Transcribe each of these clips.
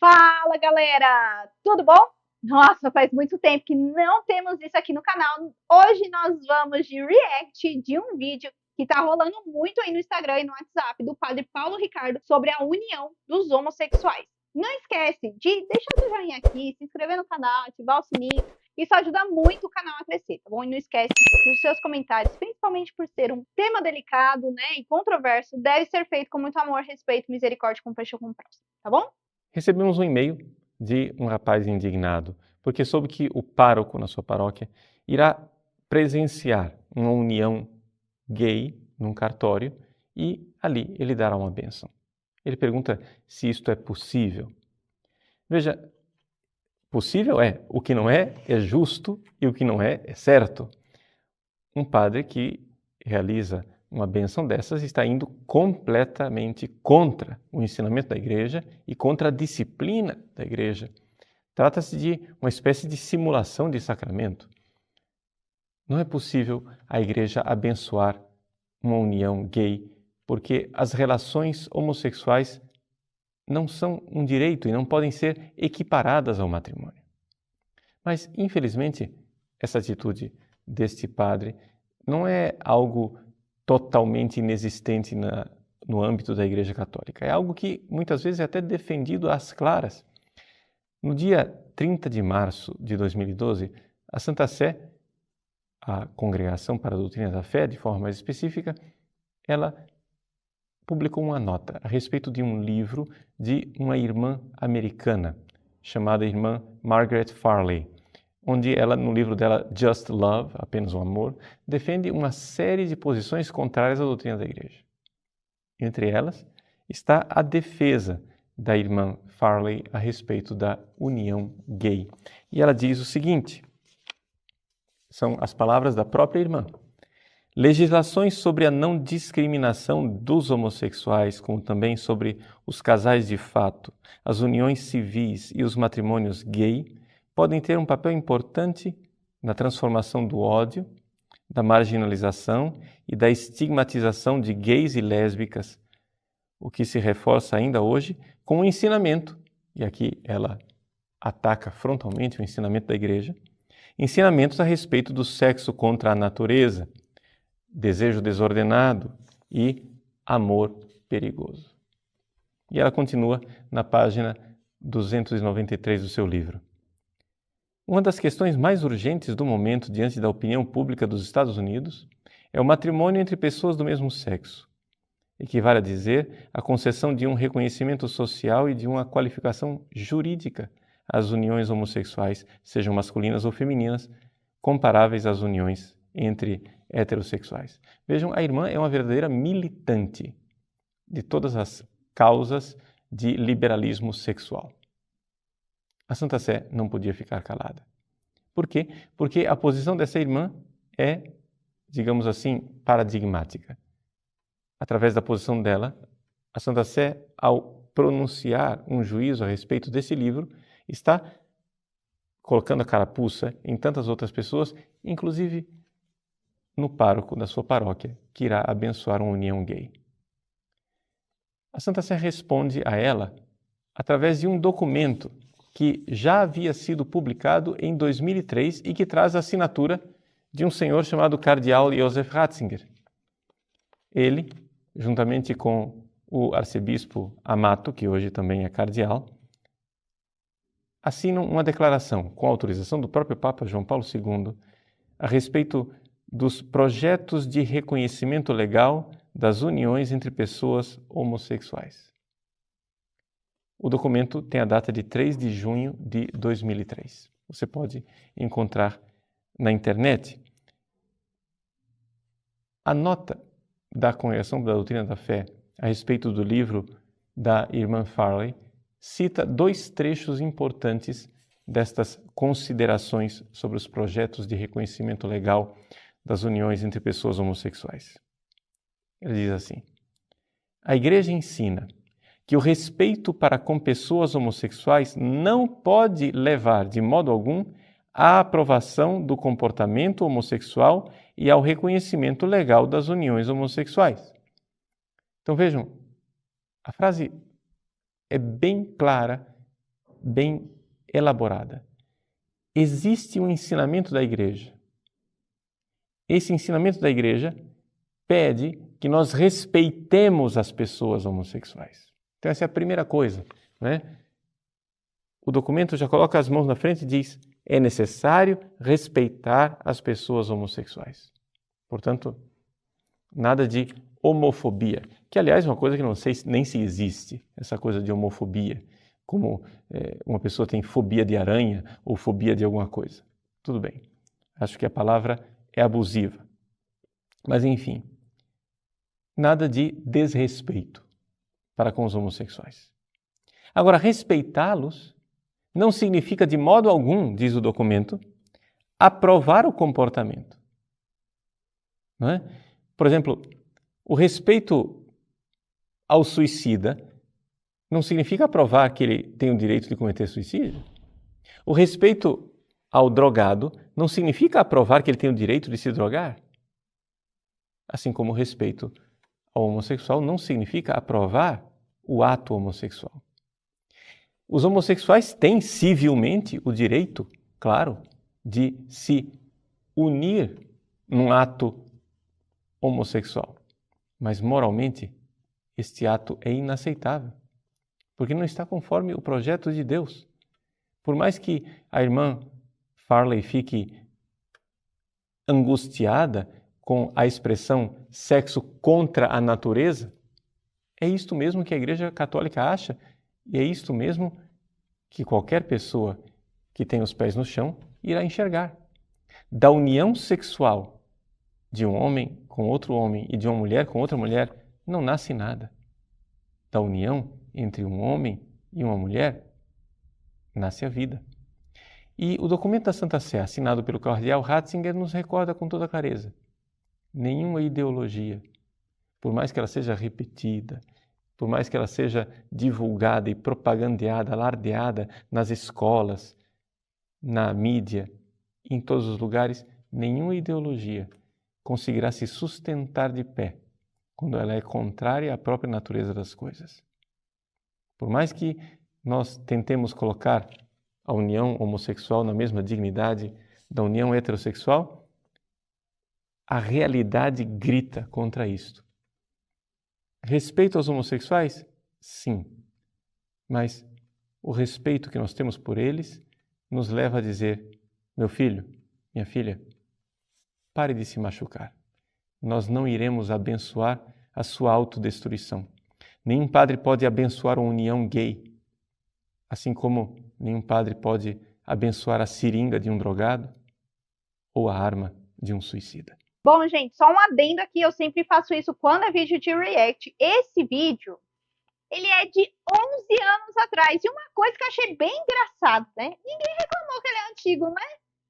Fala, galera! Tudo bom? Nossa, faz muito tempo que não temos isso aqui no canal. Hoje nós vamos de react de um vídeo que tá rolando muito aí no Instagram e no WhatsApp do padre Paulo Ricardo sobre a união dos homossexuais. Não esquece de deixar seu joinha aqui, se inscrever no canal, ativar o sininho. Isso ajuda muito o canal a crescer, tá bom? E não esquece dos seus comentários, principalmente por ser um tema delicado, né, e controverso, deve ser feito com muito amor, respeito, misericórdia, compaixão com o próximo, tá bom? Recebemos um e-mail de um rapaz indignado, porque soube que o pároco na sua paróquia irá presenciar uma união gay num cartório e ali ele dará uma bênção. Ele pergunta se isto é possível. Veja, possível é, o que não é justo e o que não é certo. Um padre que realiza uma bênção dessas está indo completamente contra o ensinamento da Igreja e contra a disciplina da Igreja. Trata-se de uma espécie de simulação de sacramento. Não é possível a Igreja abençoar uma união gay, porque as relações homossexuais não são um direito e não podem ser equiparadas ao matrimônio. Mas, infelizmente, essa atitude deste padre não é algo totalmente inexistente no âmbito da Igreja Católica. É algo que muitas vezes é até defendido às claras. No dia 30 de março de 2012, a Santa Sé, a Congregação para a Doutrina da Fé, de forma mais específica, ela publicou uma nota a respeito de um livro de uma irmã americana, chamada irmã Margaret Farley, onde ela, no livro dela Just Love, apenas o amor, defende uma série de posições contrárias à doutrina da Igreja. Entre elas está a defesa da irmã Farley a respeito da união gay. E ela diz o seguinte, são as palavras da própria irmã. Legislações sobre a não discriminação dos homossexuais, como também sobre os casais de fato, as uniões civis e os matrimônios gay, podem ter um papel importante na transformação do ódio, da marginalização e da estigmatização de gays e lésbicas, o que se reforça ainda hoje com o ensinamento, e aqui ela ataca frontalmente o ensinamento da Igreja, ensinamentos a respeito do sexo contra a natureza, desejo desordenado e amor perigoso. E ela continua na página 293 do seu livro. Uma das questões mais urgentes do momento diante da opinião pública dos Estados Unidos é o matrimônio entre pessoas do mesmo sexo. Equivale a dizer a concessão de um reconhecimento social e de uma qualificação jurídica às uniões homossexuais, sejam masculinas ou femininas, comparáveis às uniões entre heterossexuais. Vejam, a irmã é uma verdadeira militante de todas as causas de liberalismo sexual. A Santa Sé não podia ficar calada. Por quê? Porque a posição dessa irmã é, digamos assim, paradigmática. Através da posição dela, a Santa Sé, ao pronunciar um juízo a respeito desse livro, está colocando a carapuça em tantas outras pessoas, inclusive no pároco da sua paróquia, que irá abençoar uma união gay. A Santa Sé responde a ela através de um documento que já havia sido publicado em 2003 e que traz a assinatura de um senhor chamado Cardeal Josef Ratzinger. Ele, juntamente com o arcebispo Amato, que hoje também é cardeal, assinam uma declaração, com autorização do próprio Papa João Paulo II, a respeito dos projetos de reconhecimento legal das uniões entre pessoas homossexuais. O documento tem a data de 3 de junho de 2003. Você pode encontrar na internet. A nota da Congregação da Doutrina da Fé a respeito do livro da irmã Farley cita 2 trechos importantes destas considerações sobre os projetos de reconhecimento legal das uniões entre pessoas homossexuais. Ele diz assim: a Igreja ensina que o respeito para com pessoas homossexuais não pode levar, de modo algum, à aprovação do comportamento homossexual e ao reconhecimento legal das uniões homossexuais. Então vejam, a frase é bem clara bem elaborada. Existe um ensinamento da igreja. Esse ensinamento da igreja pede que nós respeitemos as pessoas homossexuais. Então essa é a primeira coisa, né? O documento já coloca as mãos na frente e diz: é necessário respeitar as pessoas homossexuais. Portanto, nada de homofobia, que aliás é uma coisa que não sei nem se existe, essa coisa de homofobia, como uma pessoa tem fobia de aranha ou fobia de alguma coisa. Tudo bem, acho que a palavra é abusiva. Mas enfim, nada de desrespeito para com os homossexuais. Agora, respeitá-los não significa de modo algum, diz o documento, aprovar o comportamento. Não é? Por exemplo, o respeito ao suicida não significa aprovar que ele tem o direito de cometer suicídio. O respeito ao drogado não significa aprovar que ele tem o direito de se drogar. Assim como o respeito ao homossexual não significa aprovar o ato homossexual. Os homossexuais têm civilmente o direito, claro, de se unir num ato homossexual. Mas moralmente, este ato é inaceitável, porque não está conforme o projeto de Deus. Por mais que a irmã Farley fique angustiada com a expressão sexo contra a natureza, é isto mesmo que a Igreja Católica acha e é isto mesmo que qualquer pessoa que tem os pés no chão irá enxergar. Da união sexual de um homem com outro homem e de uma mulher com outra mulher não nasce nada. Da união entre um homem e uma mulher nasce a vida. E o documento da Santa Sé, assinado pelo cardeal Ratzinger, nos recorda com toda clareza: nenhuma ideologia, por mais que ela seja repetida, por mais que ela seja divulgada e propagandeada, alardeada nas escolas, na mídia, em todos os lugares, nenhuma ideologia conseguirá se sustentar de pé quando ela é contrária à própria natureza das coisas. Por mais que nós tentemos colocar a união homossexual na mesma dignidade da união heterossexual, a realidade grita contra isto. Respeito aos homossexuais? Sim. Mas o respeito que nós temos por eles nos leva a dizer: meu filho, minha filha, pare de se machucar. Nós não iremos abençoar a sua autodestruição. Nenhum padre pode abençoar uma união gay, assim como nenhum padre pode abençoar a seringa de um drogado ou a arma de um suicida. Bom, gente, só um adendo aqui, eu sempre faço isso quando é vídeo de react. Esse vídeo, ele é de 11 anos atrás. E uma coisa que eu achei bem engraçado, né? Ninguém reclamou que ele é antigo, né?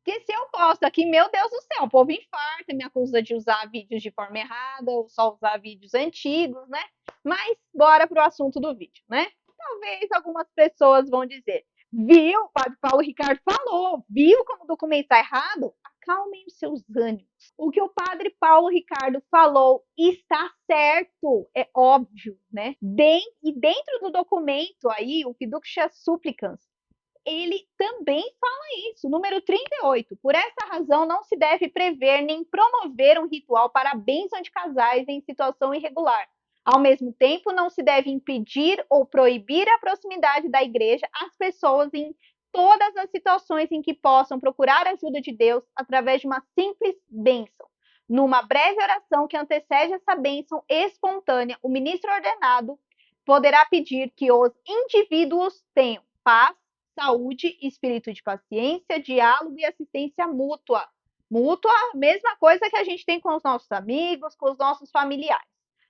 Porque se eu posto aqui, meu Deus do céu, o povo infarta, me acusa de usar vídeos de forma errada, ou só usar vídeos antigos, né? Mas bora pro assunto do vídeo, né? Talvez algumas pessoas vão dizer: viu, o Padre Paulo Ricardo falou, viu como o documento está errado? Acalmem os seus ânimos. O que o Padre Paulo Ricardo falou está certo, é óbvio, né? E dentro do documento aí, o Fiducia Supplicans, ele também fala isso, número 38. Por essa razão, não se deve prever nem promover um ritual para a bênção de casais em situação irregular. Ao mesmo tempo, não se deve impedir ou proibir a proximidade da igreja às pessoas em todas as situações em que possam procurar a ajuda de Deus através de uma simples bênção. Numa breve oração que antecede essa bênção espontânea, o ministro ordenado poderá pedir que os indivíduos tenham paz, saúde, espírito de paciência, diálogo e assistência mútua. Mútua, mesma coisa que a gente tem com os nossos amigos, com os nossos familiares.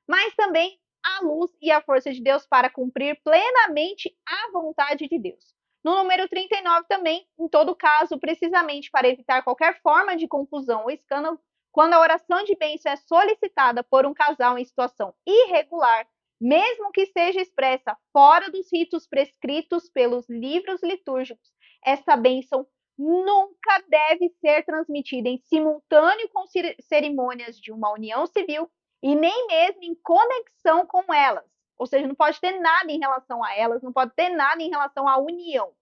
Mas também a luz e a força de Deus para cumprir plenamente a vontade de Deus. No número 39 também, em todo caso, precisamente para evitar qualquer forma de confusão ou escândalo, quando a oração de bênção é solicitada por um casal em situação irregular, mesmo que seja expressa fora dos ritos prescritos pelos livros litúrgicos, essa bênção nunca deve ser transmitida em simultâneo com cerimônias de uma união civil e nem mesmo em conexão com elas. Ou seja, não pode ter nada em relação a elas, não pode ter nada em relação à união.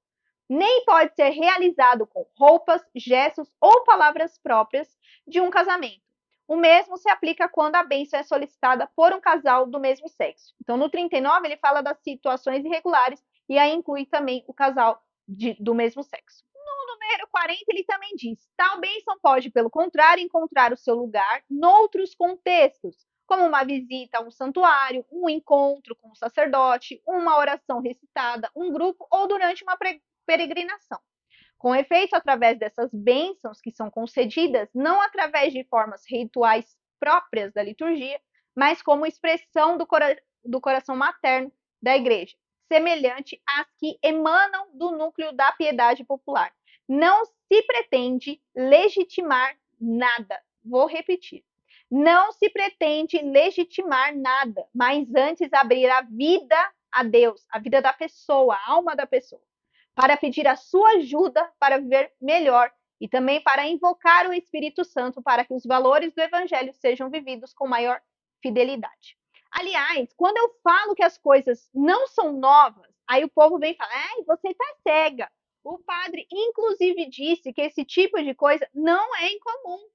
nem pode ser realizado com roupas, gestos ou palavras próprias de um casamento. O mesmo se aplica quando a bênção é solicitada por um casal do mesmo sexo. Então, no 39, ele fala das situações irregulares e aí inclui também o casal do mesmo sexo. No número 40, ele também diz: tal bênção pode, pelo contrário, encontrar o seu lugar noutros contextos, como uma visita a um santuário, um encontro com um sacerdote, uma oração recitada, um grupo ou durante uma peregrinação. Com efeito, através dessas bênçãos que são concedidas, não através de formas rituais próprias da liturgia, mas como expressão do coração materno da igreja, semelhante às que emanam do núcleo da piedade popular. Não se pretende legitimar nada. Vou repetir. Não se pretende legitimar nada, mas antes abrir a vida a Deus, a vida da pessoa, a alma da pessoa, para pedir a sua ajuda para viver melhor e também para invocar o Espírito Santo para que os valores do Evangelho sejam vividos com maior fidelidade. Aliás, quando eu falo que as coisas não são novas, aí o povo vem falar: "Ai, você está cega". O padre, inclusive, disse que esse tipo de coisa não é incomum.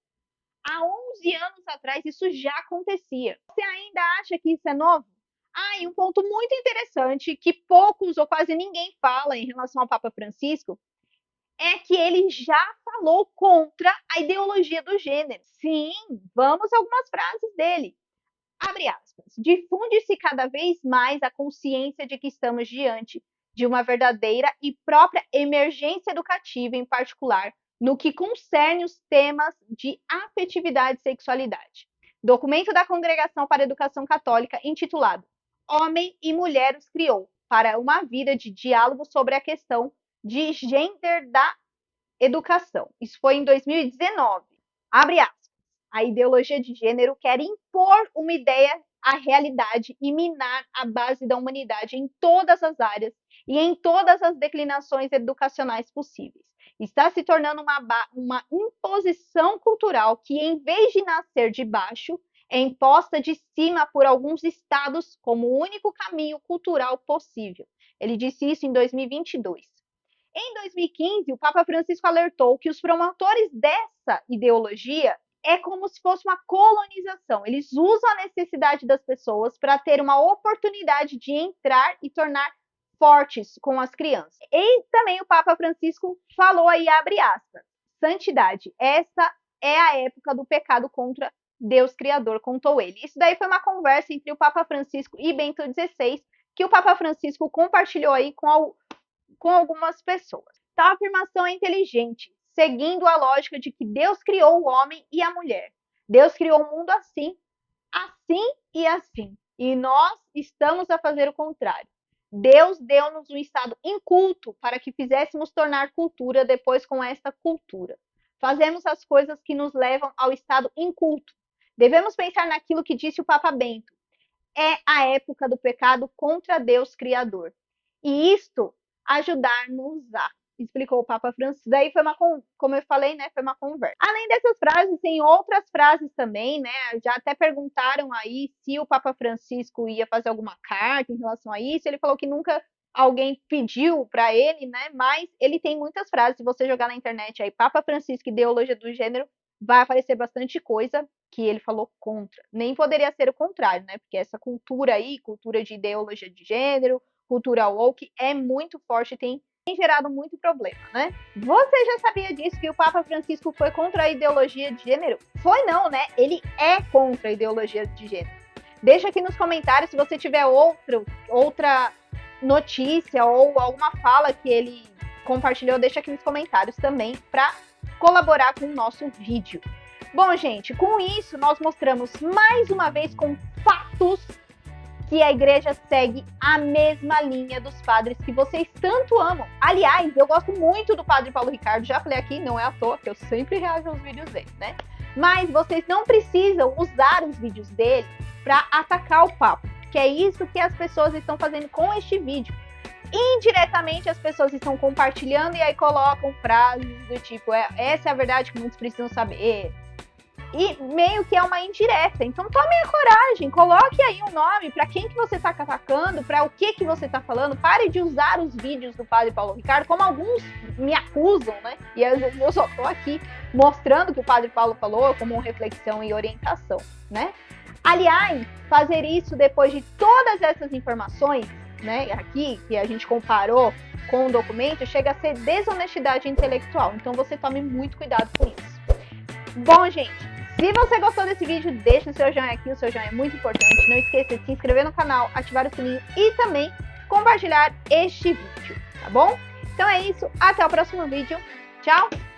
Há 11 anos atrás isso já acontecia. Você ainda acha que isso é novo? E um ponto muito interessante que poucos ou quase ninguém fala em relação ao Papa Francisco é que ele já falou contra a ideologia do gênero. Sim, vamos a algumas frases dele. Abre aspas. Difunde-se cada vez mais a consciência de que estamos diante de uma verdadeira e própria emergência educativa, em particular no que concerne os temas de afetividade e sexualidade. Documento da Congregação para a Educação Católica intitulado Homem e Mulher os Criou, para uma vida de diálogo sobre a questão de gênero da educação. Isso foi em 2019. Abre aspas. A ideologia de gênero quer impor uma ideia à realidade e minar a base da humanidade em todas as áreas e em todas as declinações educacionais possíveis. Está se tornando uma imposição cultural que, em vez de nascer de baixo, é imposta de cima por alguns estados como o único caminho cultural possível. Ele disse isso em 2022. Em 2015, o Papa Francisco alertou que os promotores dessa ideologia é como se fosse uma colonização. Eles usam a necessidade das pessoas para ter uma oportunidade de entrar e tornar fortes com as crianças. E também o Papa Francisco falou aí, abre aspas, santidade, essa é a época do pecado contra Deus Criador, contou ele. Isso daí foi uma conversa entre o Papa Francisco e Bento XVI, que o Papa Francisco compartilhou aí com algumas pessoas. Então, a afirmação é inteligente, seguindo a lógica de que Deus criou o homem e a mulher. Deus criou o mundo assim, assim e assim. E nós estamos a fazer o contrário. Deus deu-nos um estado inculto para que fizéssemos tornar cultura depois com esta cultura. Fazemos as coisas que nos levam ao estado inculto. Devemos pensar naquilo que disse o Papa Bento. É a época do pecado contra Deus Criador. E isto ajudar-nos a, explicou o Papa Francisco. Daí foi como eu falei, né, foi uma conversa. Além dessas frases, tem outras frases também, né, já até perguntaram aí se o Papa Francisco ia fazer alguma carta em relação a isso, ele falou que nunca alguém pediu para ele, né, mas ele tem muitas frases, se você jogar na internet aí, Papa Francisco, ideologia do gênero, vai aparecer bastante coisa que ele falou contra. Nem poderia ser o contrário, né, porque essa cultura aí, cultura de ideologia de gênero, cultura woke, é muito forte e tem gerado muito problema, né? Você já sabia disso, que o Papa Francisco foi contra a ideologia de gênero? Foi não, né? Ele é contra a ideologia de gênero. Deixa aqui nos comentários se você tiver outra notícia ou alguma fala que ele compartilhou, deixa aqui nos comentários também para colaborar com o nosso vídeo. Bom, gente, com isso nós mostramos mais uma vez com fatos que a igreja segue a mesma linha dos padres que vocês tanto amam. Aliás, eu gosto muito do padre Paulo Ricardo, já falei aqui, não é à toa, que eu sempre reajo aos vídeos dele, né? Mas vocês não precisam usar os vídeos dele para atacar o Papa, que é isso que as pessoas estão fazendo com este vídeo. Indiretamente as pessoas estão compartilhando e aí colocam frases do tipo, essa é a verdade que muitos precisam saber. E meio que é uma indireta. Então tome a coragem, coloque aí um nome para quem que você está atacando, para o que você está falando. Pare de usar os vídeos do Padre Paulo Ricardo, como alguns me acusam, né? E às vezes eu só estou aqui mostrando o que o Padre Paulo falou como reflexão e orientação, né? Aliás, fazer isso depois de todas essas informações, né, aqui, que a gente comparou com o documento, chega a ser desonestidade intelectual. Então você tome muito cuidado com isso. Bom, gente, se você gostou desse vídeo, deixa o seu joinha aqui, o seu joinha é muito importante. Não esqueça de se inscrever no canal, ativar o sininho e também compartilhar este vídeo, tá bom? Então é isso, até o próximo vídeo. Tchau!